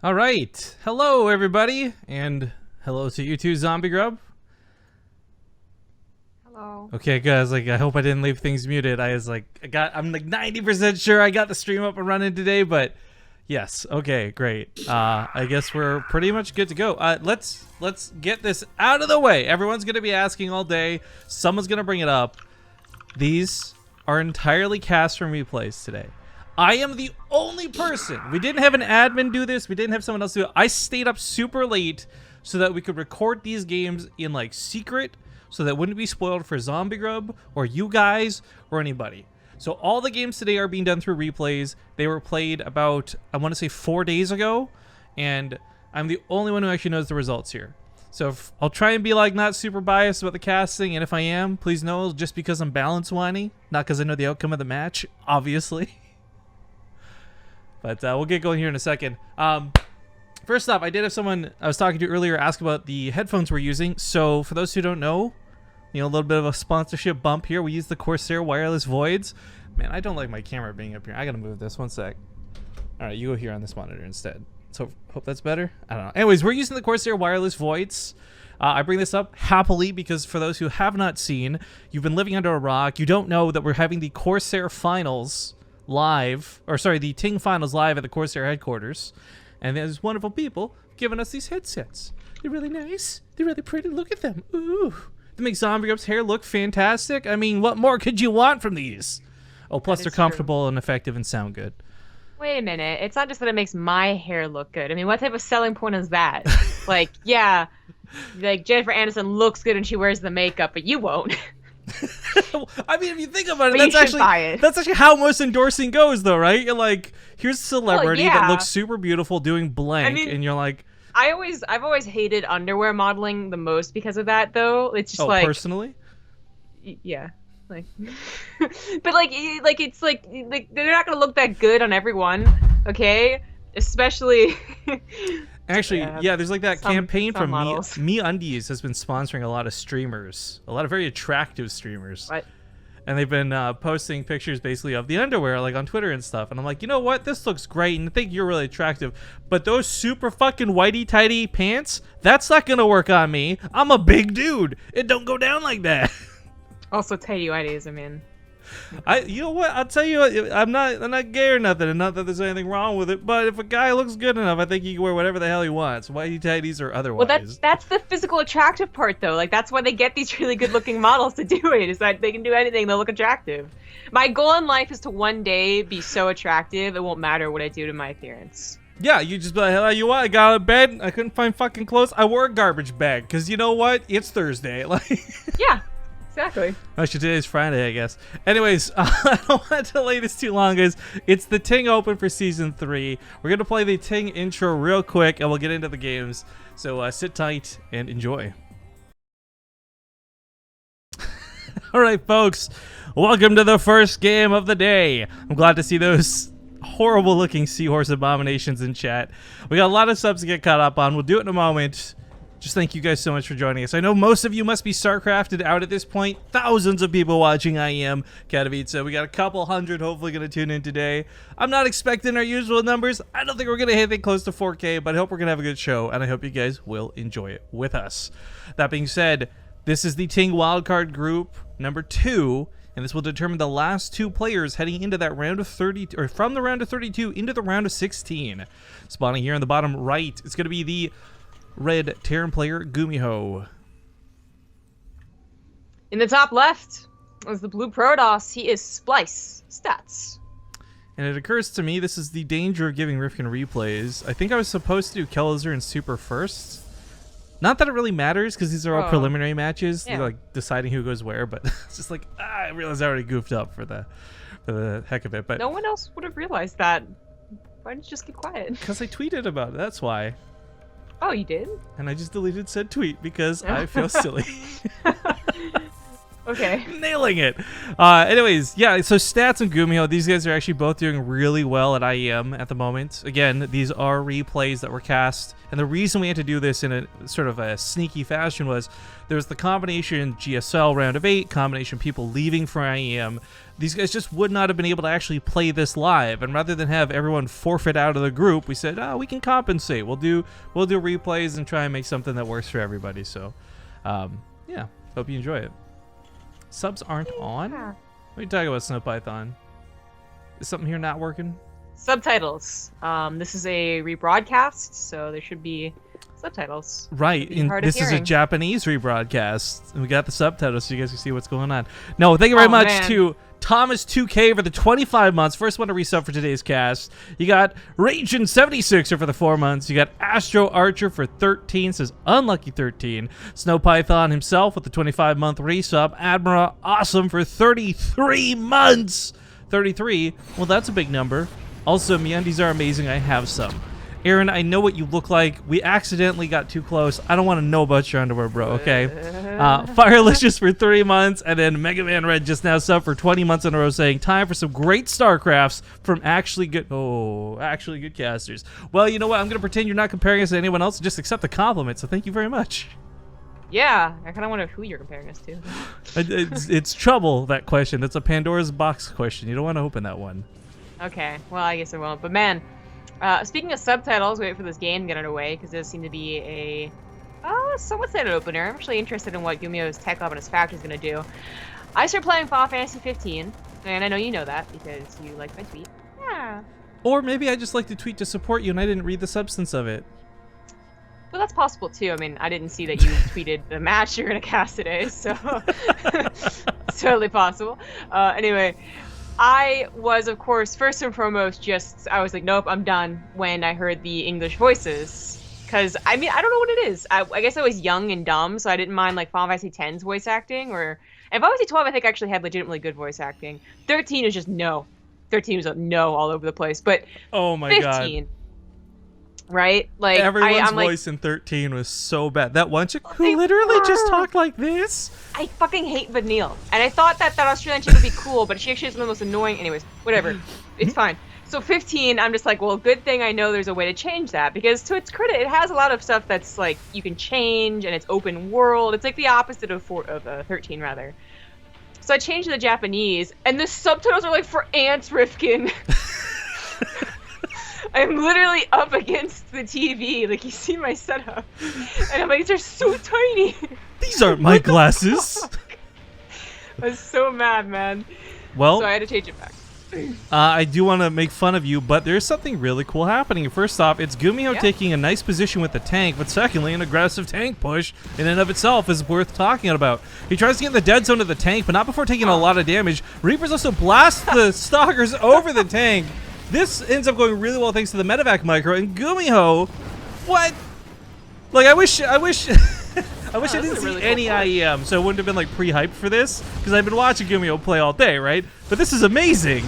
All right. Hello, everybody. And hello to you too, Zombie Grub. Hello. Okay, guys, I hope I didn't leave things muted. I'm 90% sure I got the stream up and running today, but yes. Okay, great. I guess we're pretty much good to go. Let's get this out of the way. Everyone's going to be asking all day. Someone's going to bring it up. These are entirely cast from replays today. I am the only person. We didn't have an admin do this. We didn't have someone else do it. I stayed up super late so that we could record these games in secret, so that it wouldn't be spoiled for Zombie Grub or you guys or anybody. So all the games today are being done through replays. They were played about, I want to say 4 days ago, and I'm the only one who actually knows the results here. So I'll try and be not super biased about the casting, and if I am, please know just because I'm balance whiny, not because I know the outcome of the match, obviously. But we'll get going here in a second. First off, I did have someone I was talking to earlier ask about the headphones we're using. So for those who don't know, a little bit of a sponsorship bump here. We use the Corsair wireless Voids. Man, I don't like my camera being up here. I gotta move this one sec. All right, you go here on this monitor instead. So hope that's better. I don't know. Anyways, we're using the Corsair wireless Voids. I bring this up happily because for those who have not seen, you've been living under a rock. You don't know that we're having the Corsair finals live, or sorry, the TING finals live at the Corsair headquarters, and there's wonderful people giving us these headsets. They're really nice. They're really pretty. Look at them. Ooh, they make Zombie Grub's hair look fantastic. I mean, what more could you want from these? Oh, plus they're comfortable and effective and sound good. Wait a minute. It's not just that it makes my hair look good. I mean, what type of selling point is that? Yeah, Jennifer Aniston looks good and she wears the makeup, but you won't. I mean, if you think about it, that's actually how most endorsing goes, though, right? You're like, here's a celebrity that looks super beautiful doing blank, and you're like, I've always hated underwear modeling the most because of that, though. It's just personally, yeah, but it's they're not gonna look that good on everyone, okay? Especially. Actually, yeah, there's that campaign from MeUndies has been sponsoring a lot of streamers, a lot of very attractive streamers. What? And they've been posting pictures basically of the underwear on Twitter and stuff. And I'm like, you know what? This looks great and I think you're really attractive. But those super fucking whitey-tighty pants, that's not going to work on me. I'm a big dude. It don't go down like that. Also, tighty whities, I mean. You know what? I'll tell you what, I'm not gay or nothing, and not that there's anything wrong with it, but if a guy looks good enough, I think he can wear whatever the hell he wants, whitey tighties or otherwise. Well, that's the physical attractive part, though. That's why they get these really good looking models to do it, is that they can do anything, they'll look attractive. My goal in life is to one day be so attractive it won't matter what I do to my appearance. Yeah, you just be like, hell, you what? I got out of bed, I couldn't find fucking clothes, I wore a garbage bag, because you know what? It's Thursday. Yeah. Exactly. Actually, today's Friday, I guess. Anyways, I don't want to delay this too long, guys. It's the TING Open for Season 3. We're going to play the TING intro real quick, and we'll get into the games. So sit tight and enjoy. All right, folks. Welcome to the first game of the day. I'm glad to see those horrible-looking seahorse abominations in chat. We got a lot of subs to get caught up on. We'll do it in a moment. Just thank you guys so much for joining us. I know most of you must be StarCrafted out at this point. Thousands of people watching IEM Katowice. We got a couple hundred hopefully going to tune in today. I'm not expecting our usual numbers. I don't think we're going to hit anything close to 4K, but I hope we're going to have a good show, and I hope you guys will enjoy it with us. That being said, this is the TING Wildcard Group number 2, and this will determine the last 2 players heading into that round of 30, or from the round of 32 into the round of 16. Spawning here in the bottom right, it's going to be the red Terran player, GuMiho. In the top left is the blue Protoss. He is Splice Stats. And it occurs to me, this is the danger of giving Rifkin replays. I think I was supposed to do Kellizer and Super first. Not that it really matters, because these are all preliminary matches. Yeah. They're deciding who goes where, but it's just I realized I already goofed up for the heck of it. But no one else would have realized that. Why didn't you just keep quiet? Because I tweeted about it, that's why. Oh, you did? And I just deleted said tweet because I feel silly. Okay. Nailing it. Anyways, yeah, so Stats and GuMiho, these guys are actually both doing really well at IEM at the moment. Again, these are replays that were cast, and the reason we had to do this in a sort of a sneaky fashion was there was the combination GSL round of 8, combination people leaving for IEM. These guys just would not have been able to actually play this live, and rather than have everyone forfeit out of the group, we said, we can compensate. We'll do replays and try and make something that works for everybody. So, yeah, hope you enjoy it. Subs aren't on? What are you talking about, SnowPython? Is something here not working? Subtitles. This is a rebroadcast, so there should be subtitles. Right, and this is a Japanese rebroadcast. And we got the subtitles so you guys can see what's going on. No, thank you very much to Thomas2K for the 25 months. First one to resub for today's cast. You got Ragin76er for the 4 months. You got Astro Archer for 13, says Unlucky 13. SnowPython himself with the 25-month resub. Admiral Awesome for 33 months. 33, well, that's a big number. Also, MeUndies are amazing. I have some. Aaron, I know what you look like. We accidentally got too close. I don't want to know about your underwear, bro, okay? Firelicious for 3 months, and then Mega Man Red just now subbed for 20 months in a row saying, time for some great StarCrafts from actually good casters. Well, you know what? I'm going to pretend you're not comparing us to anyone else and just accept the compliment, so thank you very much. Yeah, I kind of wonder who you're comparing us to. It's trouble, that question. It's a Pandora's box question. You don't want to open that one. Okay, well, I guess I won't. But man, speaking of subtitles, wait for this game to get underway, because this seemed to be a somewhat set opener. I'm actually interested in what GuMiho's Tech Lab and his factory is going to do. I started playing Final Fantasy 15, and I know you know that because you like my tweet. Yeah. Or maybe I just like to tweet to support you and I didn't read the substance of it. Well, that's possible too. I mean, I didn't see that you tweeted the match you're going to cast today, so it's totally possible. Anyway, I was, of course, first and foremost, I was like, nope, I'm done when I heard the English voices. Because, I mean, I don't know what it is. I guess I was young and dumb, so I didn't mind, like, Final Fantasy X's voice acting. And Final Fantasy 12, I think, actually had legitimately good voice acting. 13 is just no. 13 was a no all over the place. But oh my 15, God. Right? Like, everyone's I'm voice in 13 was so bad. That one chick who literally just talked like this. I fucking hate Vanille. And I thought that Australian chick would be cool, but she actually is one of the most annoying. Anyways, whatever. It's fine. So 15, I'm just like, well, good thing I know there's a way to change that. Because to its credit, it has a lot of stuff that's like, you can change, and it's open world. It's like the opposite of 13, rather. So I changed to the Japanese, and the subtitles are like for ants, Rifkin. I'm literally up against the TV, like you see my setup, and I'm like, these are so tiny. These aren't my glasses. I was so mad, man. Well, so I had to change it back. I do want to make fun of you, but there's something really cool happening. First off, it's GuMiho taking a nice position with the tank, but secondly, an aggressive tank push in and of itself is worth talking about. He tries to get in the dead zone of the tank, but not before taking a lot of damage. Reapers also blast the stalkers over the tank. This ends up going really well thanks to the medevac micro, and GuMiho, what? Like, I wish I didn't see any IEM, so it wouldn't have been like pre-hyped for this, because I've been watching GuMiho play all day, right? But this is amazing.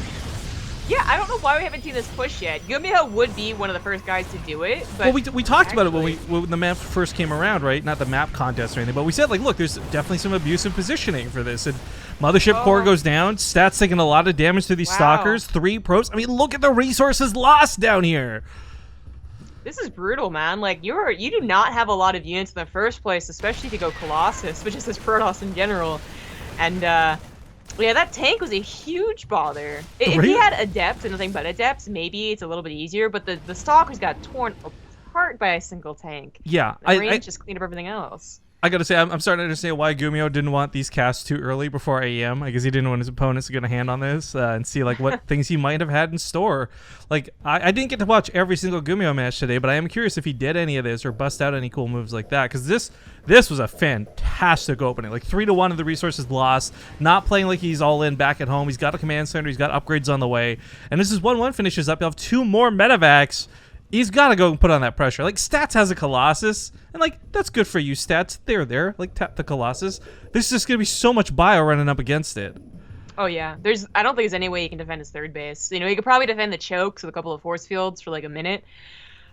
Yeah, I don't know why we haven't seen this push yet. GuMiho would be one of the first guys to do it, but well, we talked about it when the map first came around, right? Not the map contest or anything, but we said, like, look, there's definitely some abusive positioning for this. And Mothership Core goes down, Stats taking a lot of damage to these stalkers, 3 probes. I mean, look at the resources lost down here. This is brutal, man. Like, you do not have a lot of units in the first place, especially if you go Colossus, which is this Protoss in general. And, yeah, that tank was a huge bother. If he had Adepts and nothing but Adepts, maybe it's a little bit easier, but the Stalkers got torn apart by a single tank. Yeah. The range just cleaned up everything else. I gotta say, I'm starting to understand why GuMiho didn't want these casts too early before AEM. I guess he didn't want his opponents to get a hand on this and see like what things he might have had in store. Like, I didn't get to watch every single GuMiho match today, but I am curious if he did any of this or bust out any cool moves like that, because this was a fantastic opening. Like 3-1 of the resources lost, not playing like he's all in back at home. He's got a command center, he's got upgrades on the way, and this is 1-1 finishes up. You'll have 2 more medevacs. He's got to go and put on that pressure. Like, Stats has a Colossus, and, like, that's good for you, Stats. They're there. Like, tap the Colossus. There's just going to be so much bio running up against it. Oh, yeah. I don't think there's any way he can defend his third base. You know, he could probably defend the chokes with a couple of force fields for, like, a minute.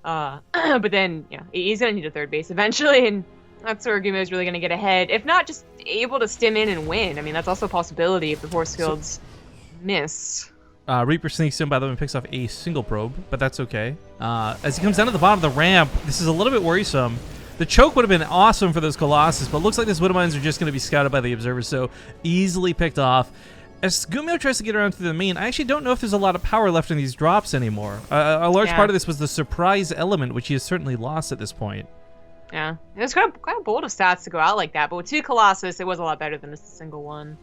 But then, yeah, he's going to need a third base eventually, and That's where GuMiho is really going to get ahead. If not, just able to stim in and win. I mean, that's also a possibility if the force fields miss. Reaper sneaks in, by the way, and picks off a single probe, but that's okay. As he comes down to the bottom of the ramp, this is a little bit worrisome. The choke would have been awesome for those Colossus, but it looks like those Widowmines are just going to be scouted by the observers, so easily picked off. As GuMiho tries to get around through the main, I actually don't know if there's a lot of power left in these drops anymore. A large part of this was the surprise element, which he has certainly lost at this point. Yeah, it was kind of bold of Stats to go out like that, but with 2 Colossus, it was a lot better than just a single one.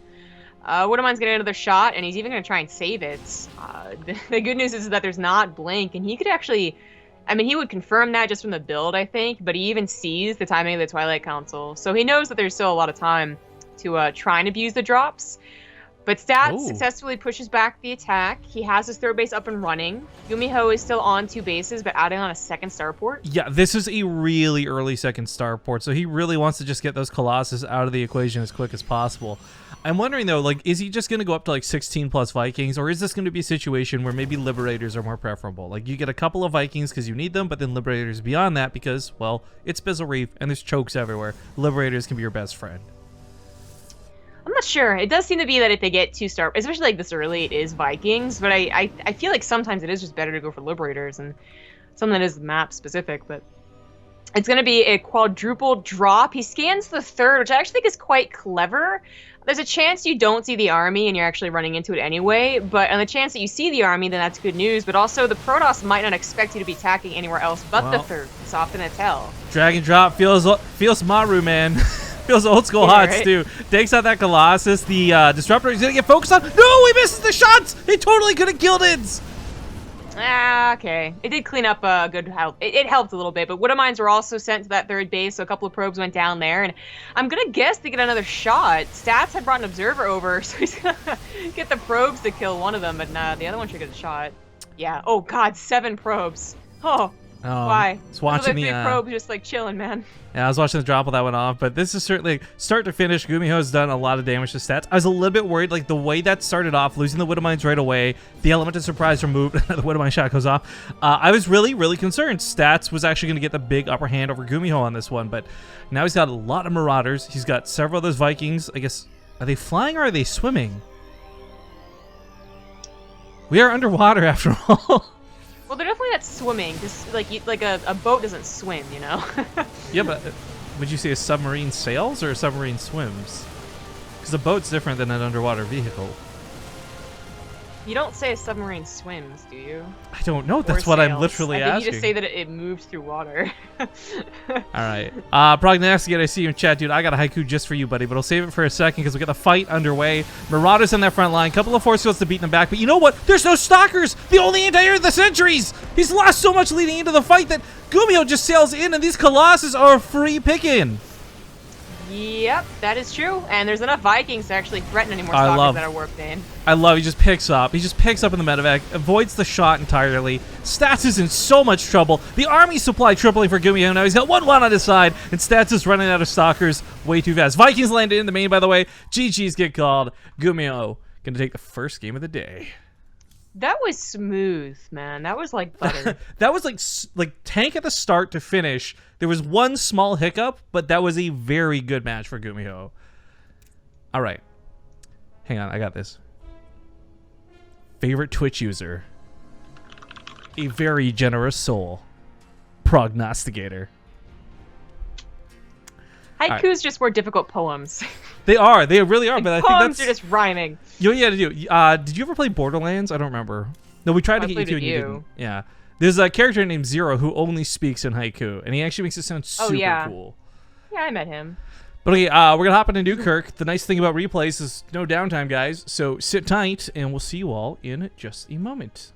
Widowmine's getting another shot, and he's even going to try and save it. The good news is that there's not Blink, and he could actually... I mean, he would confirm that just from the build, I think, but he even sees the timing of the Twilight Council, so he knows that there's still a lot of time to try and abuse the drops. But Stats successfully pushes back the attack. He has his 3rd base up and running. GuMiho is still on 2 bases, but adding on a 2nd starport. Yeah, this is a really early 2nd starport, so he really wants to just get those Colossus out of the equation as quick as possible. I'm wondering, though, like, is he just going to go up to, like, 16-plus Vikings, or is this going to be a situation where maybe Liberators are more preferable? Like, you get a couple of Vikings because you need them, but then Liberators beyond that because, well, it's Bizzle Reef, and there's chokes everywhere. Liberators can be your best friend. I'm not sure. It does seem to be that if they get 2 star, especially like this early, it is Vikings. But I feel like sometimes it is just better to go for Liberators and something that is map specific. But it's going to be a quadruple drop. He scans the 3rd, which I actually think is quite clever. There's a chance you don't see the army and you're actually running into it anyway. But on the chance that you see the army, then that's good news. But also the Protoss might not expect you to be attacking anywhere else but the 3rd. It's often a tell. Drag and drop feels Maru, man. Feels old school hots, right? Too. Takes out that Colossus. The Disruptor is going to get focused on. No, he misses the shots. He totally could have killed it. Okay. It did clean up a good help. It helped a little bit, but Widowmines were also sent to that 3rd base, so a couple of probes went down there, and I'm going to guess they get another shot. Stats had brought an observer over, so he's going to get the probes to kill one of them, but nah, the other one should get a shot. Yeah. Oh, God, 7 probes. Oh. Why? It's watching the 3 probes just like chilling, man. Yeah, I was watching the drop while that went off, but this is certainly start to finish. GuMiho has done a lot of damage to Stats. I was a little bit worried, like the way that started off, losing the Widowmines right away, the element of surprise removed, the Widowmine shot goes off. I was really, really concerned. Stats was actually going to get the big upper hand over GuMiho on this one, but now he's got a lot of Marauders. He's got several of those Vikings. I guess, are they flying or are they swimming? We are underwater after all. Well, they're definitely not swimming. Just like a boat doesn't swim, you know. Yeah, but would you say a submarine sails or a submarine swims? Because a boat's different than an underwater vehicle. You don't say a submarine swims, do you? I don't know. That's what I'm literally asking. You just say that it moves through water. All right. Prognosticate, I see you in chat, dude. I got a haiku just for you, buddy, but I'll save it for a second because we got the fight underway. Marauders on that front line. Couple of force fields to beat them back. But you know what? There's no stalkers. The only anti-air of the centuries. He's lost so much leading into the fight that GuMiho just sails in, and these Colossus are free picking. Yep, that is true. And there's enough Vikings to actually threaten any more stalkers that are warped in. I love he just picks up. He just picks up in the medevac, avoids the shot entirely. Stats is in so much trouble. The army supply tripling for GuMiho. Now he's got 1-1 on his side, and Stats is running out of stalkers way too fast. Vikings landed in the main, by the way. GG's get called. GuMiho gonna take the first game of the day. That was smooth, man. That was like butter. That was like tank at the start to finish. There was one small hiccup, but that was a very good match for GuMiho. All right. Hang on, I got this. Favorite Twitch user. A very generous soul. Prognosticator. Haikus just more difficult poems. They are. They really are. But I think poems are just rhyming. You know what you gotta do? Did you ever play Borderlands? I don't remember. No, we tried to get you to, and you didn't. Yeah. There's a character named Zero who only speaks in haiku, and he actually makes it sound super cool. Yeah, I met him. But okay, we're gonna hop into Newkirk. The nice thing about replays is no downtime, guys. So sit tight, and we'll see you all in just a moment.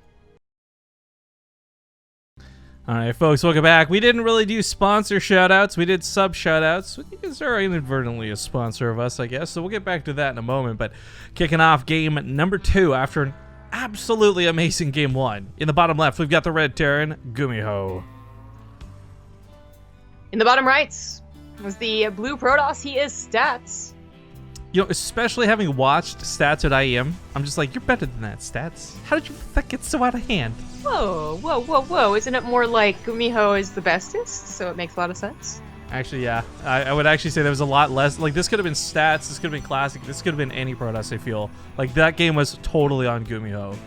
All right, folks, welcome back. We didn't really do sponsor shoutouts. We did sub shoutouts. You guys are inadvertently a sponsor of us, I guess. So we'll get back to that in a moment. But kicking off game number 2 after an absolutely amazing game 1. In the bottom left, we've got the Red Terran, GuMiho. In the bottom right was the blue Protoss. He is Stats. You know, especially having watched Stats at IEM, I'm just like, you're better than that, Stats. How did that get so out of hand? Whoa, whoa, whoa, whoa. Isn't it more like GuMiho is the bestest, so it makes a lot of sense? Actually, yeah. I would actually say there was a lot less. Like, this could have been stats. This could have been classic. This could have been any Protoss, I feel. Like, that game was totally on GuMiho.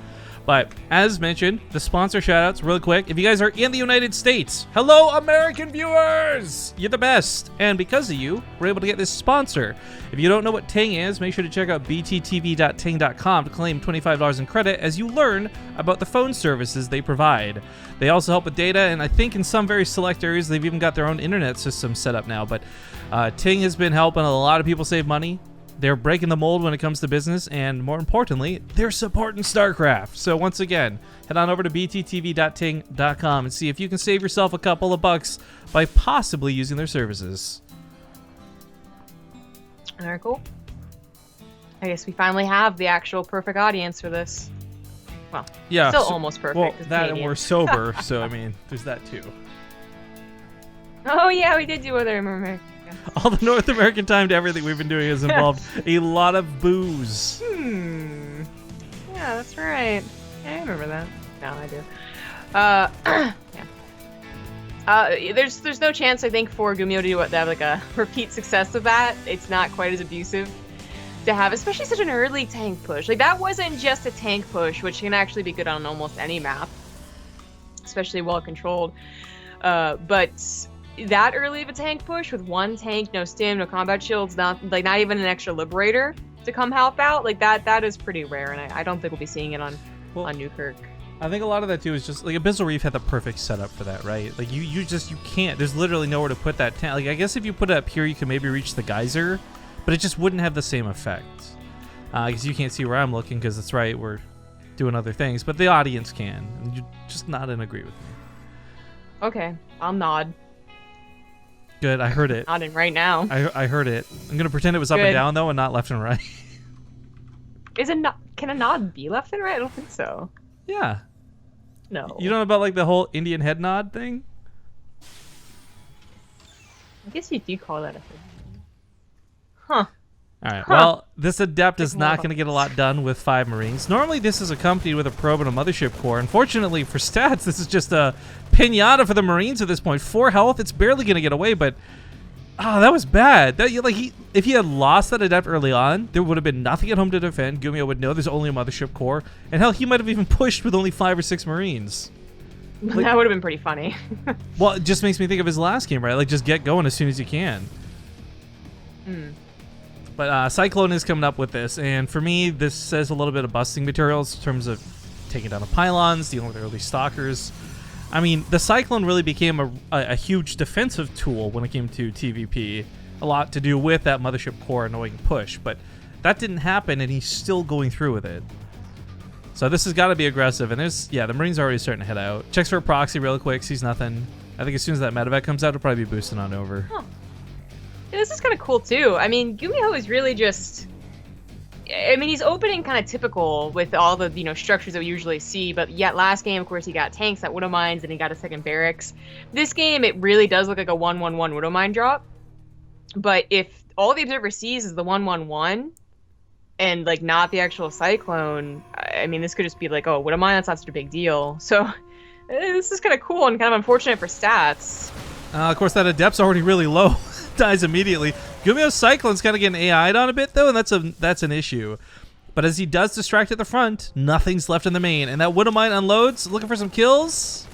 But, as mentioned, the sponsor shoutouts, real quick. If you guys are in the United States, hello, American viewers! You're the best. And because of you, we're able to get this sponsor. If you don't know what TING is, make sure to check out bttv.ting.com to claim $25 in credit as you learn about the phone services they provide. They also help with data, and I think in some very select areas, they've even got their own internet system set up now. But TING has been helping a lot of people save money. They're breaking the mold when it comes to business, and more importantly, they're supporting StarCraft. So once again, head on over to bttv.ting.com and see if you can save yourself a couple of bucks by possibly using their services. Alright, cool. I guess we finally have the actual perfect audience for this. Well, yeah, still almost perfect. Well, it's that Canadian. and we're sober, so I mean, there's that too. Oh yeah, we did do other American. All the North American time to everything we've been doing has involved a lot of booze. Yeah, that's right. Yeah, I remember that. No, I do. Yeah. There's no chance, I think, for GuMiho to have like a repeat success of that. It's not quite as abusive to have, especially such an early tank push. Like, that wasn't just a tank push, which can actually be good on almost any map, especially well controlled. But that early of a tank push with one tank, no stim, no combat shields, not even an extra liberator to come help out, like that is pretty rare, and I don't think we'll be seeing it on Newkirk. I think a lot of that too is just like Abyssal Reef had the perfect setup for that, right? Like you can't. There's literally nowhere to put that tank. Like, I guess if you put it up here, you can maybe reach the geyser, but it just wouldn't have the same effect. Because you can't see where I'm looking, because that's right, we're doing other things, but the audience can, and you just nod and agree with me. Okay, I'll nod. Good, I heard it. Nodding right now. I heard it. I'm gonna pretend it was up and down though, and not left and right. Can a nod be left and right? I don't think so. Yeah. No. You know about like the whole Indian head nod thing? I guess you do call that a thing. Huh. Alright, well, this Adept is not going to get a lot done with 5 Marines. Normally this is accompanied with a probe and a mothership core. Unfortunately for stats, this is just a pinata for the Marines at this point. 4 health, it's barely going to get away, but that was bad. If he had lost that Adept early on, there would have been nothing at home to defend. GuMiho would know there's only a mothership core, and hell, he might have even pushed with only 5 or 6 Marines. Like, that would have been pretty funny. Well, it just makes me think of his last game, right? Like, just get going as soon as you can. But Cyclone is coming up with this, and for me, this says a little bit of busting materials in terms of taking down the pylons, dealing with early stalkers. I mean, the Cyclone really became a huge defensive tool when it came to TVP. A lot to do with that mothership core annoying push, but that didn't happen, and he's still going through with it. So this has got to be aggressive, and the Marines are already starting to head out. Checks for a proxy real quick, sees nothing. I think as soon as that medevac comes out, it'll probably be boosting on over. Huh. Yeah, this is kind of cool too. I mean, GuMiho is really just... I mean, he's opening kind of typical with all the, structures that we usually see, but yet last game, of course, he got tanks, that Widow Mines, and he got a second barracks. This game, it really does look like a 1-1-1 Widow Mine drop, but if all the Observer sees is the 1-1-1, and, not the actual Cyclone, I mean, this could just be like, oh, Widow Mine, that's not such a big deal. So, this is kind of cool and kind of unfortunate for stats. Of course, that Adept's already really low. Dies immediately. GuMiho's Cyclone's kind of getting AI'd on a bit, though, and that's an issue. But as he does distract at the front, nothing's left in the main. And that Widow Mine unloads, looking for some kills.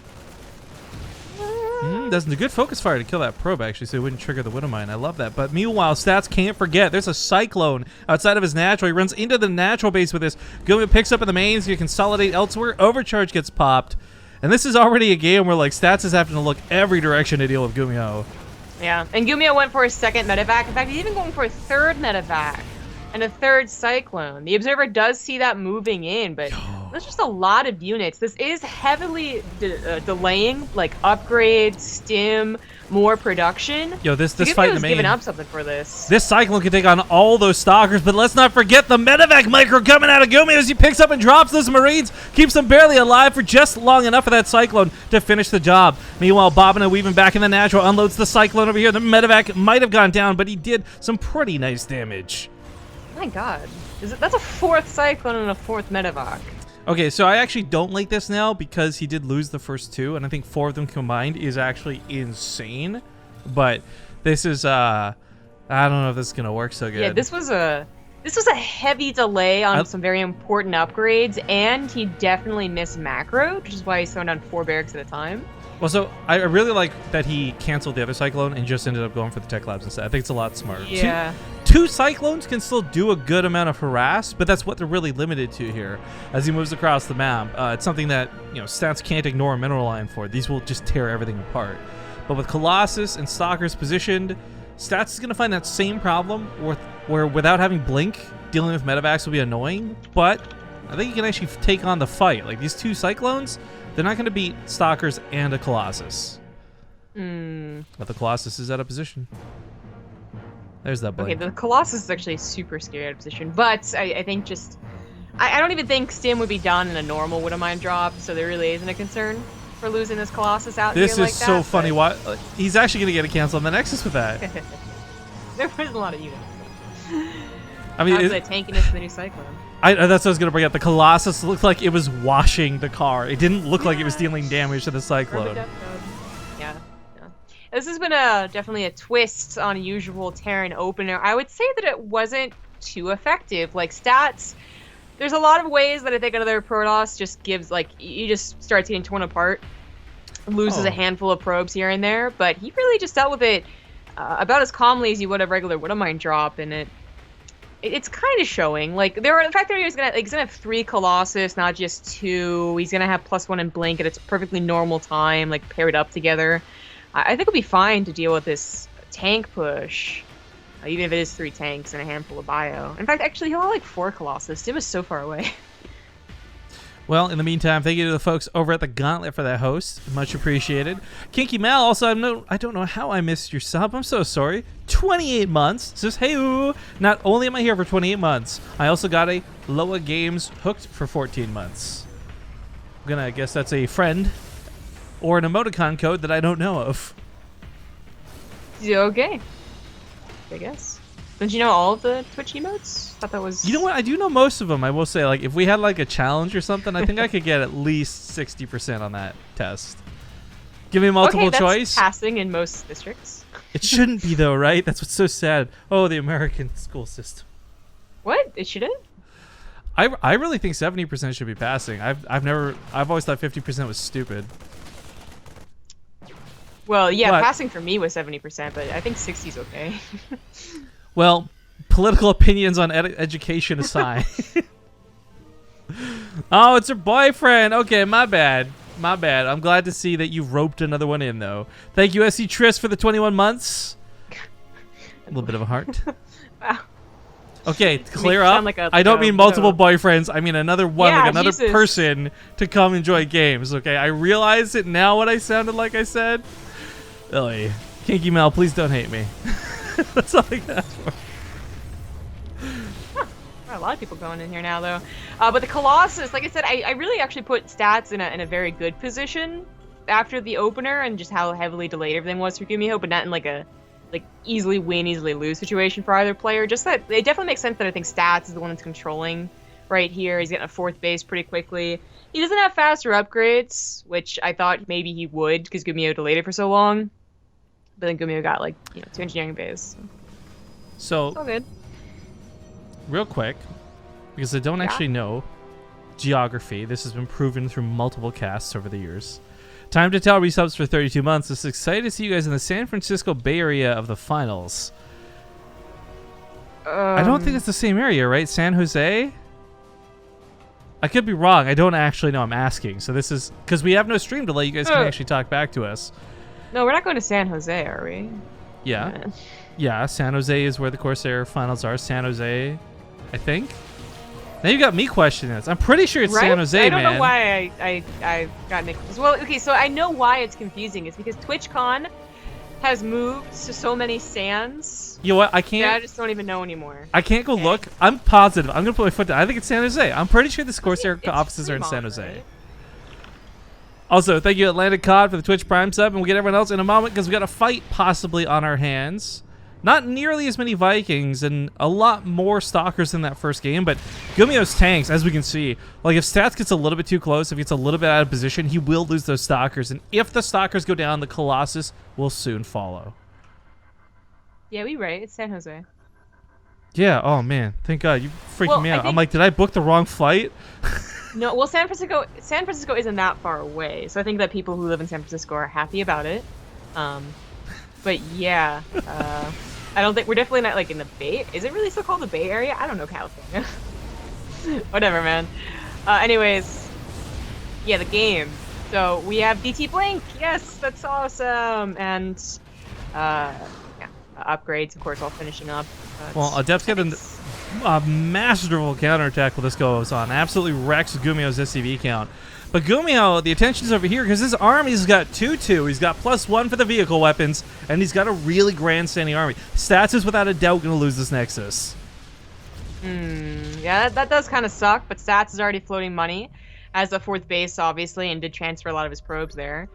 Does a good focus fire to kill that probe, actually, so it wouldn't trigger the Widow Mine. I love that. But meanwhile, Stats can't forget. There's a Cyclone outside of his natural. He runs into the natural base with this. GuMiho picks up in the mains. You consolidate elsewhere. Overcharge gets popped. And this is already a game where, Stats is having to look every direction to deal with GuMiho. Yeah, and GuMiho went for a second medevac. In fact, he's even going for a third medevac and a third Cyclone. The Observer does see that moving in, but there's just a lot of units. This is heavily delaying, upgrades, stim, more production. Yo, this fight in the main. Giving up something for this. This Cyclone can take on all those stalkers, but let's not forget the medevac micro coming out of GuMiho as he picks up and drops those Marines, keeps them barely alive for just long enough for that Cyclone to finish the job. Meanwhile, bobbing and weaving back in the natural, unloads the Cyclone over here. The medevac might have gone down, but he did some pretty nice damage. My God, that's a 4th Cyclone and a 4th medevac. Okay, so I actually don't like this now because he did lose the first 2, and I think 4 of them combined is actually insane. But This is I don't know if this is gonna work so good. Yeah, this was a heavy delay on some very important upgrades, and he definitely missed macro, which is why he's throwing down 4 barracks at a time. Well, so I really like that he canceled the other Cyclone and just ended up going for the Tech Labs instead. I think it's a lot smarter. Yeah. Two Cyclones can still do a good amount of harass, but that's what they're really limited to here as he moves across the map. It's something that, stats can't ignore Mineral Line for. These will just tear everything apart. But with Colossus and Stalkers positioned, Stats is going to find that same problem where without having Blink, dealing with Medivacs will be annoying, but I think he can actually take on the fight. Like, these 2 Cyclones, they're not going to beat Stalkers and a Colossus. But the Colossus is out of position. There's that Blink. Okay, the Colossus is actually super scary out of position, but I think just... I don't even think Stim would be done in a normal Widowmine drop, so there really isn't a concern for losing this Colossus out this here is so funny. Why he's actually going to get a cancel on the Nexus with that. There was a lot of units. I mean, the tankiness of the new Cyclone. That's what I was going to bring up. The Colossus looked like it was washing the car. It didn't look like it was dealing damage to the Cyclone. Yeah. This has been definitely a twist on a usual Terran opener. I would say that it wasn't too effective. Like, stats, there's a lot of ways that I think another Protoss just gives, like, you just starts getting torn apart, loses a handful of probes here and there, but he really just dealt with it about as calmly as you would a regular Widowmine drop, and it's kind of showing. Like, the fact that he's gonna have 3 Colossus, not just 2. He's gonna have +1 in Blink at its perfectly normal time, like paired up together. I think it'll be fine to deal with this tank push, even if it is 3 tanks and a handful of bio. In fact, actually, he'll have like 4 Colossus. Dim is so far away. Well, in the meantime, thank you to the folks over at the Gauntlet for that host. Much appreciated. Kinky Mal, also, I don't know how I missed your sub. I'm so sorry. 28 months. Says, hey, not only am I here for 28 months, I also got a Loa Games hooked for 14 months. I'm gonna guess that's a friend or an emoticon code that I don't know of. Okay. I guess. Don't you know all of the Twitch emotes? Thought that was... You know what? I do know most of them. I will say, like, if we had like a challenge or something, I think I could get at least 60% on that test. Give me multiple choice. Passing in most districts. It shouldn't be though, right? That's what's so sad. Oh, the American school system. What? It shouldn't? I really think 70% should be passing. I've always thought 50% was stupid. Well, yeah, passing for me was 70%, but I think 60's okay. Well, political opinions on education aside. Oh, it's her boyfriend. Okay, my bad. My bad. I'm glad to see that you roped another one in, though. Thank you, SC Tris, for the 21 months. A little bit of a heart. Wow. Okay, clear up. Like I don't mean multiple boyfriends. I mean another one, yeah, like another Jesus. person to come enjoy games, okay? I realize it now what I sounded like I said. Really. Kinky Mel, please don't hate me. That's all I can ask for. A lot of people going in here now, though. But the Colossus, like I said, I really actually put stats in a very good position after the opener, and just how heavily delayed everything was for GuMiho, but not in like a easily win, easily lose situation for either player. Just that it definitely makes sense that I think stats is the one that's controlling right here. He's getting a 4th base pretty quickly. He doesn't have faster upgrades, which I thought maybe he would because GuMiho delayed it for so long. But then GuMiho got 2 engineering bays. So it's all good. Real quick, because I don't actually know geography. This has been proven through multiple casts over the years. Time to tell resubs for 32 months. It's excited to see you guys in the San Francisco Bay Area of the finals. I don't think it's the same area, right? San Jose? I could be wrong. I don't actually know. I'm asking. So this is because we have no stream delay. You guys can actually talk back to us. No, we're not going to San Jose, are we? Yeah. Yeah, San Jose is where the Corsair finals are. San Jose, I think. Now you got me questioning this. I'm pretty sure it's San Jose, man. I don't know why I got confused. Well, okay, so I know why it's confusing. It's because TwitchCon has moved to so many Sans. You know what? I can't. Yeah, I just don't even know anymore. I can't go look. I'm positive. I'm gonna put my foot down. I think it's San Jose. I'm pretty sure the Corsair offices are in San Jose. Right? Also, thank you, Atlantic Cod, for the Twitch Prime sub, and we'll get everyone else in a moment because we got a fight possibly on our hands. Not nearly as many Vikings and a lot more Stalkers in that first game, but GuMiho's tanks, as we can see, like if Stats gets a little bit too close, if he gets a little bit out of position, he will lose those Stalkers, and if the Stalkers go down, the Colossus will soon follow. Yeah, we right. It's San Jose. Yeah. Oh man, thank God you freaking Well, me I out. I'm think- like, did I book the wrong flight? No, well, San Francisco isn't that far away, so I think that people who live in San Francisco are happy about it. But yeah, I don't think we're definitely not like in the Bay. Is it really still called the Bay Area? I don't know California. Whatever, man. Anyways, yeah, the game. So we have DT Blink. Yes, that's awesome. And yeah, upgrades, of course, all finishing up. Well, Adept's got a masterful counterattack while this goes on. Absolutely wrecks GuMiho's SCV count. But GuMiho, the attention's over here because his army's got 2-2. He's got +1 for the vehicle weapons, and he's got a really grandstanding army. Stats is without a doubt going to lose this Nexus. Yeah, that does kind of suck, but Stats is already floating money as a 4th base, obviously, and did transfer a lot of his probes there.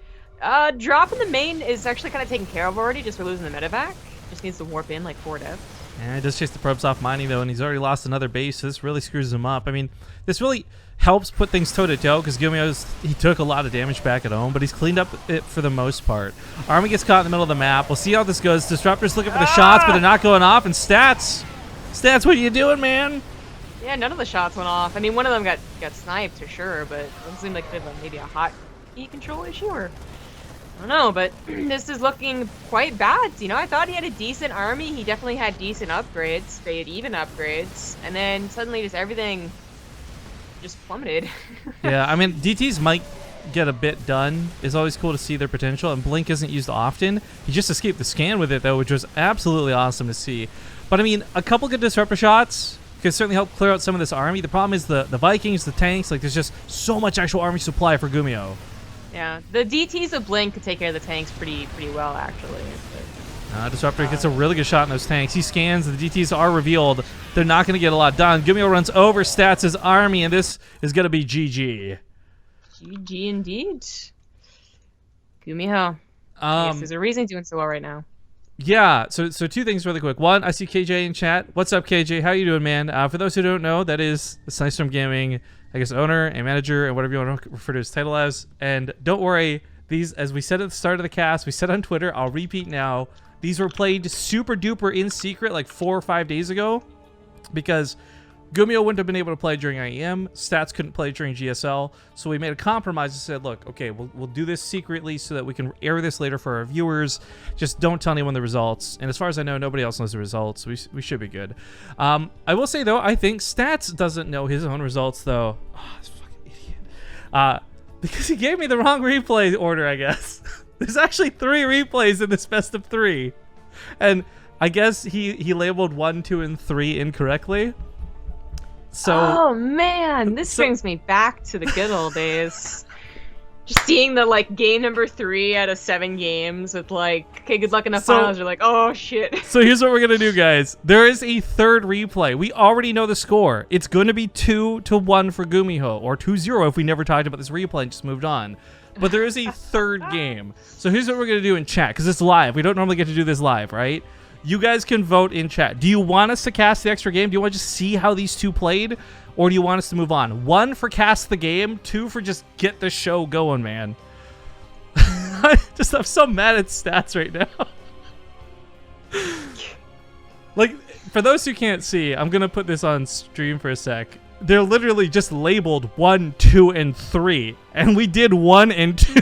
Drop in the main is actually kind of taken care of already, just for losing the medevac. Just needs to warp in like 4 dev. Yeah, he does chase the probes off mining, though, and he's already lost another base, so this really screws him up. I mean, this really helps put things toe-to-toe, because he took a lot of damage back at home, but he's cleaned up it for the most part. Army gets caught in the middle of the map. We'll see how this goes. Disruptor's looking for the shots, but they're not going off, and Stats, what are you doing, man? Yeah, none of the shots went off. I mean, one of them got sniped for sure, but it doesn't seem like maybe a hot key control issue, or I don't know, but this is looking quite bad. You know, I thought he had a decent army. He definitely had decent upgrades. They had even upgrades, and then suddenly just everything just plummeted. Yeah, I mean, DTs might get a bit done. It's always cool to see their potential, and Blink isn't used often. He just escaped the scan with it, though, which was absolutely awesome to see. But, I mean, a couple good disruptor shots could certainly help clear out some of this army. The problem is the Vikings, the tanks, like, there's just so much actual army supply for GuMiho. Yeah, the DTs of Blink could take care of the tanks pretty well, actually. Disruptor gets a really good shot in those tanks. He scans, the DTs are revealed. They're not going to get a lot done. GuMiho runs over Stats' army, and this is going to be GG. GG indeed. GuMiho. Yes, there's a reason he's doing so well right now. Yeah, so 2 things really quick. One, I see KJ in chat. What's up, KJ? How you doing, man? For those who don't know, that is the Snowstorm Gaming, I guess, owner and manager and whatever you want to refer to his title as. And don't worry, these, as we said at the start of the cast, we said on Twitter, I'll repeat now, these were played super duper in secret like 4 or 5 days ago because GuMiho wouldn't have been able to play during IEM. Stats couldn't play during GSL. So we made a compromise and said, look, okay, we'll do this secretly so that we can air this later for our viewers. Just don't tell anyone the results. And as far as I know, nobody else knows the results. So we should be good. I will say, though, I think Stats doesn't know his own results, though. Oh, this fucking idiot. Because he gave me the wrong replay order, I guess. There's actually 3 replays in this best of 3. And I guess he labeled 1, 2, and 3 incorrectly. So, oh man, this brings me back to the good old days. Just seeing the like game number 3 out of 7 games with like, okay, good luck in the finals. You're like, oh shit. So here's what we're gonna do, guys. There is a 3rd replay. We already know the score. It's gonna be 2-1 for GuMiho, or 2-0 if we never talked about this replay and just moved on. But there is a 3rd game. So here's what we're gonna do in chat, because it's live. We don't normally get to do this live, right? You guys can vote in chat. Do you want us to cast the extra game? Do you want to just see how these 2 played? Or do you want us to move on? 1 for cast the game, 2 for just get the show going, man. I'm so mad at Stats right now. Like, for those who can't see, I'm going to put this on stream for a sec. They're literally just labeled 1, 2, and 3. And we did 1 and 2.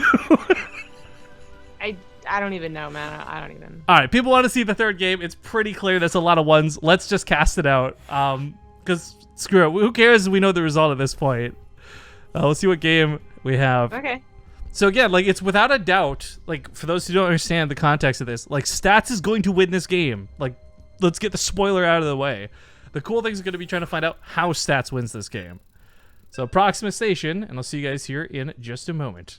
I don't even know, man. I don't even. All right, people want to see the 3rd game. It's pretty clear. There's a lot of 1s. Let's just cast it out. Because screw it. Who cares? We know the result at this point. We'll see what game we have. Okay. So again, like, it's without a doubt, like, for those who don't understand the context of this, like, Stats is going to win this game. Like, let's get the spoiler out of the way. The cool thing is going to be trying to find out how Stats wins this game. So Proxima Station, and I'll see you guys here in just a moment.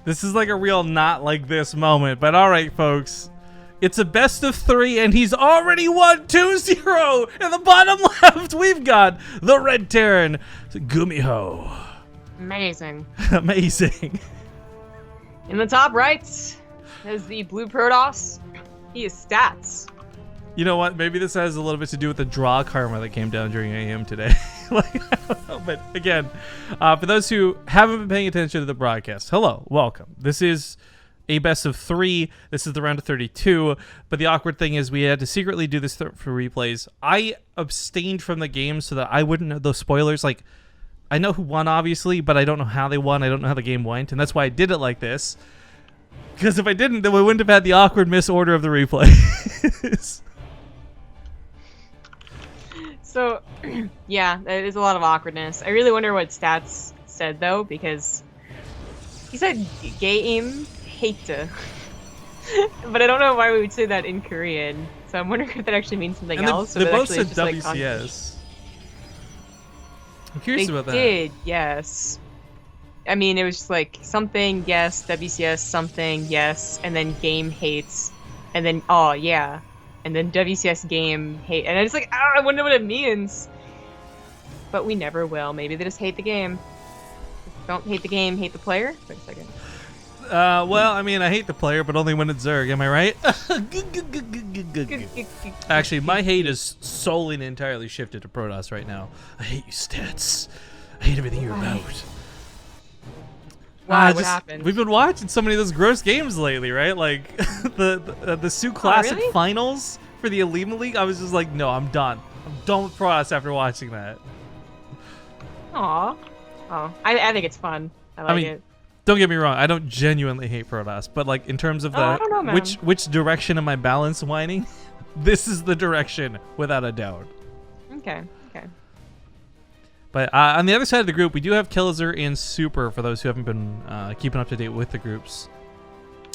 This is like a real not like this moment, but all right, folks. It's a best of 3, and he's already won 2-0. In the bottom left, we've got the Red Terran, GuMiho. Amazing. Amazing. In the top right is the blue Protoss. He is stats. You know what? Maybe this has a little bit to do with the draw karma that came down during AM today. Like, I don't know. But again, for those who haven't been paying attention to the broadcast, hello, welcome. This is a best of 3. This is the round of 32. But the awkward thing is we had to secretly do this for replays. I abstained from the game so that I wouldn't know those spoilers. Like, I know who won, obviously, but I don't know how they won. I don't know how the game went. And that's why I did it like this. Because if I didn't, then we wouldn't have had the awkward misorder of the replays. So, yeah, there's a lot of awkwardness. I really wonder what Stats said, though, because he said game hate. But I don't know why we would say that in Korean. So I'm wondering if that actually means something else. They both said WCS. I'm curious about that. They did, yes. I mean, it was just like something, yes, WCS, something, yes, and then game hates, and then, oh, yeah. And then WCS game hate, and it's like, I wonder what it means. But we never will. Maybe they just hate the game. Don't hate the game, hate the player? Wait a second. Well, I mean, I hate the player, but only when it's Zerg. Am I right? Actually, my hate is solely and entirely shifted to Protoss right now. I hate you, Stats. I hate everything you're about. Why? What happened? We've been watching so many of those gross games lately, right? Like the Sioux Classic really? finals for the Elima League. I was just like, no, I'm done. I'm done with Protoss after watching that. Aw. Oh, I think it's fun. I like it. Don't get me wrong. I don't genuinely hate Protoss, but like in terms of the I don't know, man. which direction am I balance whining? This is the direction, without a doubt. Okay. Okay. But on the other side of the group, we do have Killzer and Super for those who haven't been keeping up to date with the groups.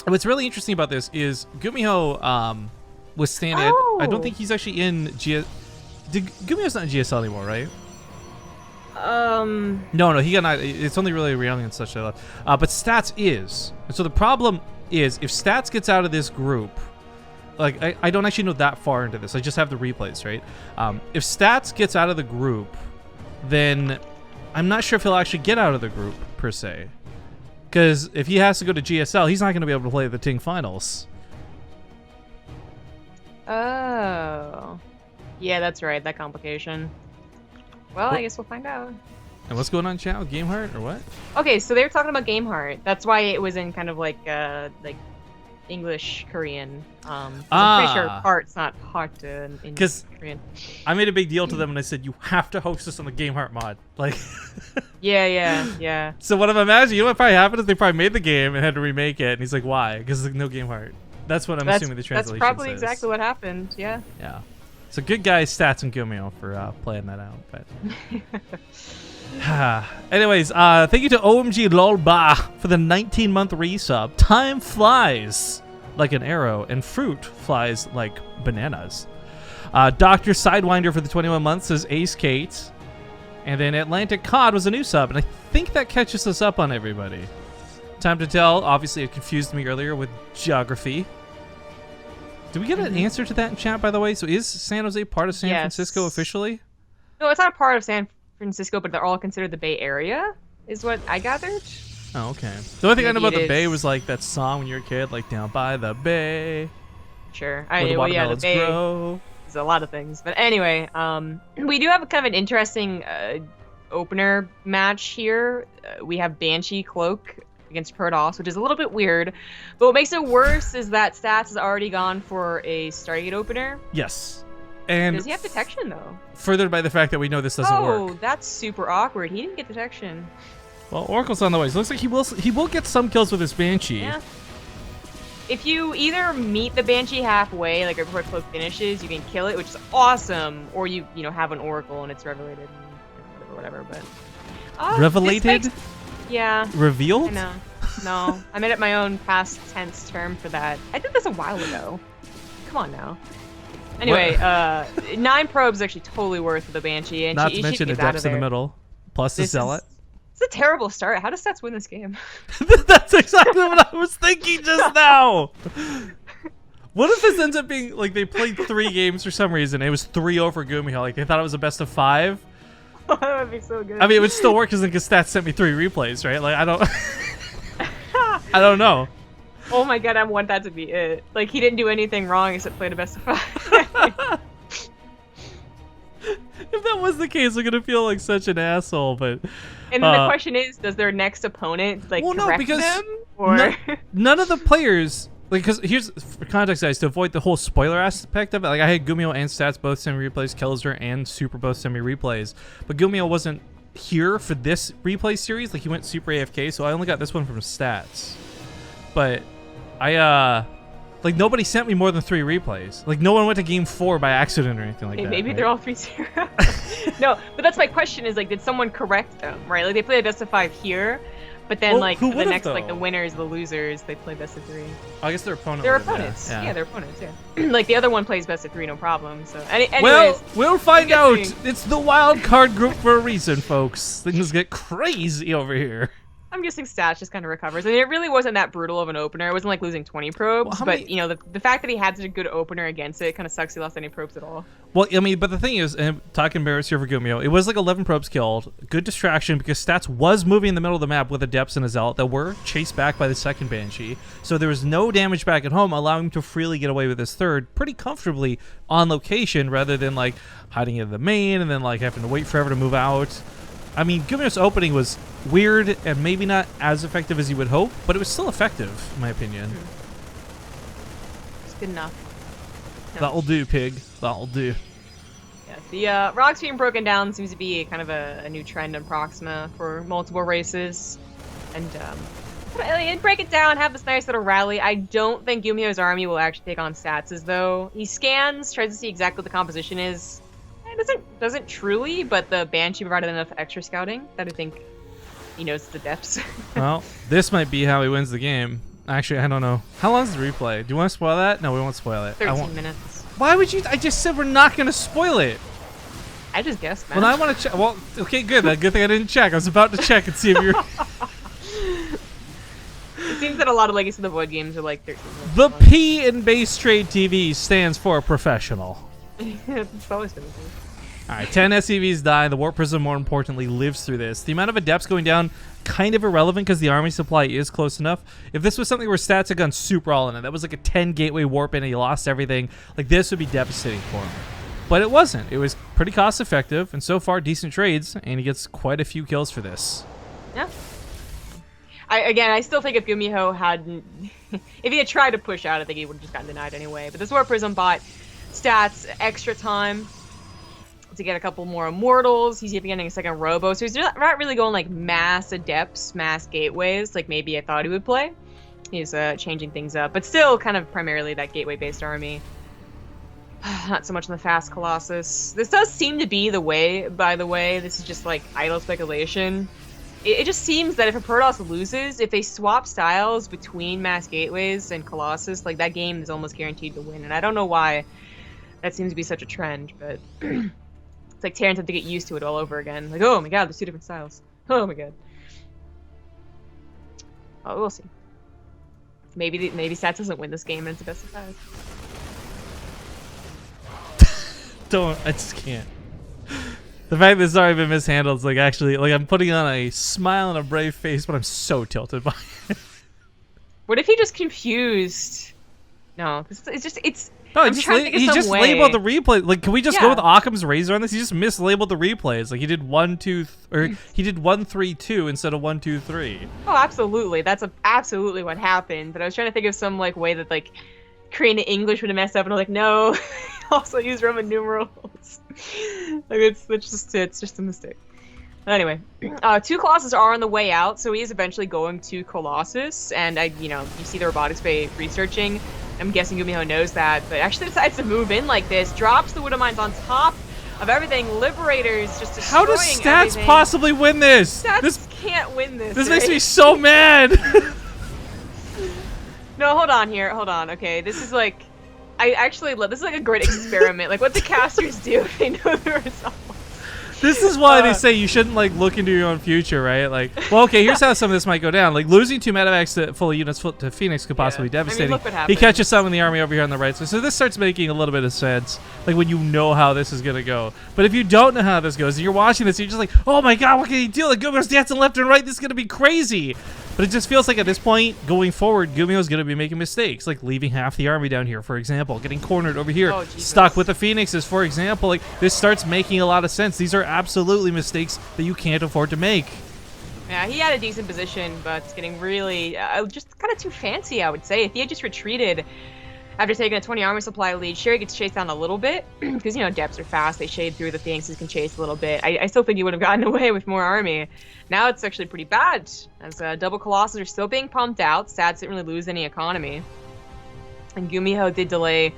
And what's really interesting about this is GuMiho was standard. Oh. I don't think he's actually in GuMiho's not in GSL anymore, right? No, he got not. It's only really Realian and such that. But Stats is. And so the problem is if Stats gets out of this group, like I don't actually know that far into this. I just have the replays, right? If Stats gets out of the group, then I'm not sure if he'll actually get out of the group, per se. Because if he has to go to GSL, he's not going to be able to play the TING finals. Oh. Yeah, that's right. That complication. Well, I guess we'll find out. And what's going on, chat, with Gameheart, or what? Okay, so they were talking about Gameheart. That's why it was in kind of like English Korean. I'm pretty sure heart's not heart in Korean. I made a big deal to them and I said, you have to host us on the Gameheart mod. Like, yeah. So what I'm imagining, you know what probably happened is they probably made the game and had to remake it. And he's like, why? Because there's no Gameheart. That's what I'm assuming the translation That's probably says. exactly what happened, yeah. Yeah. So good guys, Stats and GuMiho for playing that out. But anyways, thank you to OMG Lolba for the 19-month resub. Time flies like an arrow, and fruit flies like bananas. Dr. Sidewinder for the 21 months says Ace Kate. And then Atlantic Cod was a new sub, and I think that catches us up on everybody. Time to tell. Obviously, it confused me earlier with geography. Did we get an answer to that in chat, by the way? So is San Jose part of San Francisco officially? No, it's not a part of San Francisco, but they're all considered the Bay Area, is what I gathered. Oh, okay. The only thing I know about the Bay was like that song when you were a kid, like Down by the Bay. Sure. Where the watermelons the Bay grow. There's a lot of things. But anyway, we do have a kind of an interesting opener match here. We have Banshee Cloak against Protoss, which is a little bit weird. But what makes it worse is that Stats has already gone for a Stargate opener. Yes. And does he have detection, though? Furthered by the fact that we know this doesn't work. Oh, that's super awkward. He didn't get detection. Well, Oracle's on the way. So it looks like he will get some kills with his Banshee. Yeah. If you either meet the Banshee halfway, like before Cloak finishes, you can kill it, which is awesome, or you have an Oracle and it's revelated, or whatever. But revelated? Yeah. Revealed? I know. No, I made up my own past tense term for that. I did this a while ago. Come on now. Anyway, 9 probes actually totally worth the Banshee, and not to mention Adepts in the middle, plus the Zealot. It's a terrible start. How does Stats win this game? That's exactly what I was thinking just now. What if this ends up being like they played 3 games for some reason? It was 3-0 for GuMiho. Like they thought it was a best of 5. That would be so good. I mean, it would still work because Stats sent me 3 replays, right? Like I don't, I don't know. Oh my god, I want that to be it. Like he didn't do anything wrong except play the best of 5. If that was the case, I'm gonna feel like such an asshole. But and then the question is, does their next opponent like correct them? Or none of the players. Like, because here's for context, guys, to avoid the whole spoiler aspect of it. Like, I had GuMiho and Stats both semi-replays, Kelzer and Super both semi-replays, but GuMiho wasn't here for this replay series. Like, he went Super AFK, so I only got this one from Stats. But like, nobody sent me more than 3 replays. Like, no one went to Game 4 by accident or anything like that. Maybe right? they're all 3-0. No, but that's my question. Is like, did someone correct them? Right? Like, they play a best of 5 here. But then, like, the next, like, the winners, the losers, they play best of 3. I guess their opponent. Their opponents. Yeah, their opponents, yeah. Like, the other one plays best of 3, no problem. So, anyways, well, we'll find out. It's the wild card group for a reason, folks. Things get crazy over here. I'm guessing Stats just kind of recovers. I mean, it really wasn't that brutal of an opener. It wasn't like losing 20 probes, but, you know, the fact that he had such a good opener against it kind of sucks he lost any probes at all. Well, I mean, but the thing is, and talking Barris here for GuMiho, it was like 11 probes killed. Good distraction because Stats was moving in the middle of the map with Adepts and a Zealot that were chased back by the second Banshee. So there was no damage back at home, allowing him to freely get away with his third pretty comfortably on location rather than, like, hiding in the main and then, like, having to wait forever to move out. I mean, GuMiho's opening was weird and maybe not as effective as you would hope, but it was still effective, in my opinion. It's good enough. No. That'll do, pig. That'll do. Yeah, the rocks being broken down seems to be kind of a new trend in Proxima for multiple races. And break it down, have this nice little rally. I don't think GuMiho's army will actually take on Stats, though. He scans, tries to see exactly what the composition is. Doesn't truly, but the Banshee provided enough extra scouting that I think he knows the depths. Well, this might be how he wins the game. Actually, I don't know. How long is the replay? Do you want to spoil that? No, we won't spoil it. 13 minutes. Why would you? I just said we're not going to spoil it. I just guessed, man. Well, I want to check. Well, okay, good. Good thing I didn't check. I was about to check and see if you're... It seems that a lot of Legacy of the Void games are like 13 minutes. The P in BaseTradeTV stands for professional. It's always been the case. Alright, 10 SCVs die. The Warp Prism, more importantly, lives through this. The amount of Adepts going down, kind of irrelevant because the army supply is close enough. If this was something where Stats had gone super all in it, that was like a 10 gateway warp and he lost everything, like this would be devastating for him. But it wasn't. It was pretty cost effective and so far decent trades, and he gets quite a few kills for this. Yeah. I still think if GuMiho hadn't... if he had tried to push out, I think he would have just gotten denied anyway. But this Warp Prism bought Stats extra time to get a couple more Immortals. He's even getting a second Robo, so he's not really going like mass Adepts, mass Gateways, like maybe I thought he would play. He's changing things up, but still kind of primarily that gateway-based army. Not so much in the fast Colossus. This does seem to be the way, by the way. This is just like idle speculation. It just seems that if a Protoss loses, if they swap styles between mass Gateways and Colossus, like that game is almost guaranteed to win. And I don't know why that seems to be such a trend, but it's like Terrans have to get used to it all over again. Like, oh my god, there's 2 different styles. Oh my god. Oh, we'll see. Maybe Stats doesn't win this game and it's the best of 5. Don't, I just can't. The fact that it's already been mishandled is like actually, like I'm putting on a smile and a brave face, but I'm so tilted by it. What if he just confused? No, it's. No, he just labeled the replay. Like, can we just go with Occam's razor on this? He just mislabeled the replays. Like he did 1, 2, or he did 1, 3, 2 instead of 1, 2, 3. Oh, absolutely. That's absolutely what happened. But I was trying to think of some like way that like Korean and English would have messed up, and I was like, no. Also use Roman numerals. Like it's just a mistake. Anyway, 2 Colossus are on the way out, so he is eventually going to Colossus, and you see the Robotics Bay researching. I'm guessing GuMiho knows that, but actually decides to move in like this, drops the Widow Mines on top of everything, Liberators just destroying How does Stats everything. Possibly win this? Stats can't win this. This makes me so mad. No, hold on here, hold on. Okay, this is like, this is like a great experiment. Like, what do casters do if they know the results? This is why they say you shouldn't like look into your own future, right? Like, well, okay, here's how some of this might go down. Like losing 2 medevacs to full units to Phoenix could possibly be devastating. look what He happened. catches some in the army over here on the right side. So this starts making a little bit of sense, like when you know how this is gonna go. But if you don't know how this goes, and you're watching this, you're just like, oh my god, what can he do? Like GuMiho's dancing left and right. This is gonna be crazy. But it just feels like at this point, going forward, GuMiho's going to be making mistakes, like leaving half the army down here, for example, getting cornered over here, stuck with the Phoenixes, for example. Like this starts making a lot of sense. These are absolutely mistakes that you can't afford to make. Yeah, he had a decent position, but it's getting really just kind of too fancy, I would say. If he had just retreated after taking a 20 army supply lead, sure, he gets chased down a little bit, because, you know, depths are fast. They shade through. The Phoenixes can chase a little bit. I still think he would have gotten away with more army. Now it's actually pretty bad, as double Colossus are still being pumped out. Stats didn't really lose any economy. And GuMiho did delay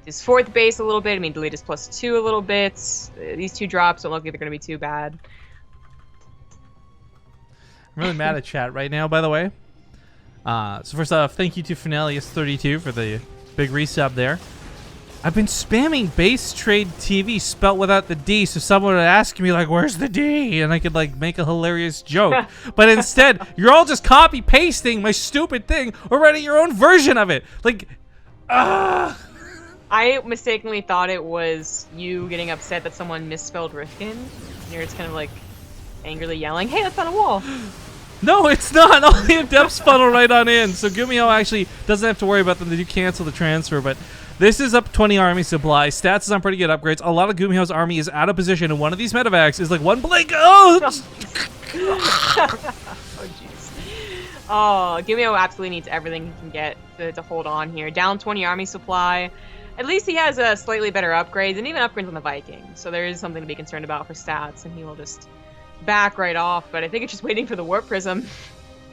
his 4th base a little bit. I mean, delayed his +2 a little bit. These 2 drops don't look like they're going to be too bad. I'm really mad at chat right now, by the way. So first off, thank you to Finalius32 for the big resub there. I've been spamming BaseTradeTV spelt without the D, so someone would ask me like, "Where's the D?" and I could like make a hilarious joke. But instead, you're all just copy pasting my stupid thing or writing your own version of it. Like, I mistakenly thought it was you getting upset that someone misspelled Rifkin. You're just kind of like angrily yelling, "Hey, that's on a wall." No, it's not. All the adepts funnel right on in. So GuMiho actually doesn't have to worry about them. They do cancel the transfer, but this is up 20 army supply. Stats is on pretty good upgrades. A lot of GuMiho's army is out of position, and one of these medevacs is like one blink. Oh, oh jeez. Oh, GuMiho absolutely needs everything he can get to hold on here. Down 20 army supply. At least he has a slightly better upgrades, and even upgrades on the Vikings. So there is something to be concerned about for stats, and he will just back right off. But I think it's just waiting for the Warp Prism.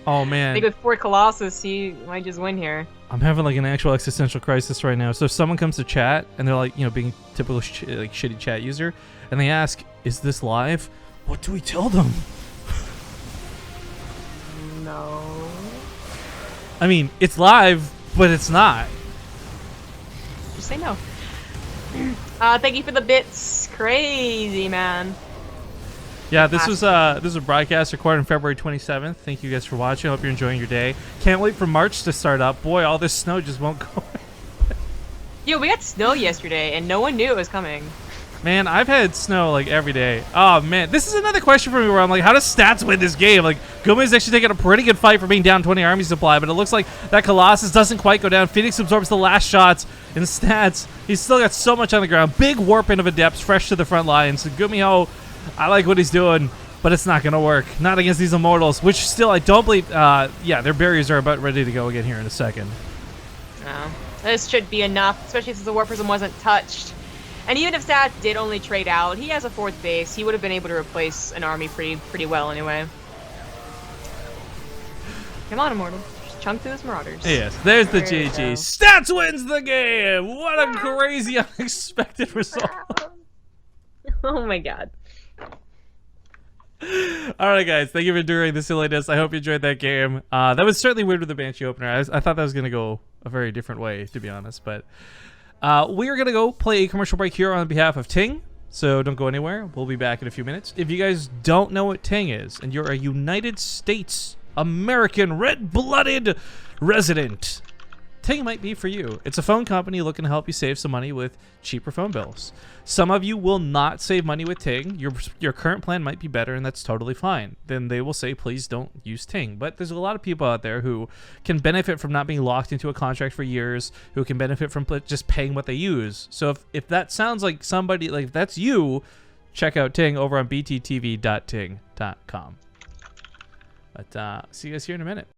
Oh man. I think with 4 Colossus, he might just win here. I'm having like an actual existential crisis right now. So if someone comes to chat and they're like, you know, being typical like shitty chat user, and they ask, "Is this live?" What do we tell them? No. I mean, it's live, but it's not. Just say no. Thank you for the bits. Crazy, man. Yeah, this was a broadcast recorded on February 27th. Thank you guys for watching. I hope you're enjoying your day. Can't wait for March to start up. Boy, all this snow just won't go. Yo, we got snow yesterday, and no one knew it was coming. Man, I've had snow like every day. Oh man, this is another question for me where I'm like, how does stats win this game? Like, GuMiho's actually taking a pretty good fight for being down 20 army supply, but it looks like that Colossus doesn't quite go down. Phoenix absorbs the last shots in stats. He's still got so much on the ground. Big warping of adepts fresh to the front lines. So GuMiho, I like what he's doing, but it's not going to work. Not against these Immortals, which still I don't believe, yeah, their barriers are about ready to go again here in a second. No, this should be enough, especially since the Warp Prism wasn't touched. And even if Stats did only trade out, he has a 4th base. He would have been able to replace an army pretty well anyway. Come on, Immortal. Just chunk through those Marauders. Yes, there's the GG. Stats wins the game! What a crazy, unexpected result. Oh my god. Alright guys, thank you for enduring the silliness. I hope you enjoyed that game. That was certainly weird with the Banshee opener. I thought that was going to go a very different way, to be honest. But we are going to go play a commercial break here on behalf of Ting. So don't go anywhere. We'll be back in a few minutes. If you guys don't know what Ting is, and you're a United States American red-blooded resident, Ting might be for you. It's a phone company looking to help you save some money with cheaper phone bills. Some of you will not save money with Ting. Your current plan might be better, and that's totally fine. Then they will say, please don't use Ting. But there's a lot of people out there who can benefit from not being locked into a contract for years, who can benefit from just paying what they use. So if that sounds like somebody, like if that's you, check out Ting over on bttv.ting.com. But see you guys here in a minute.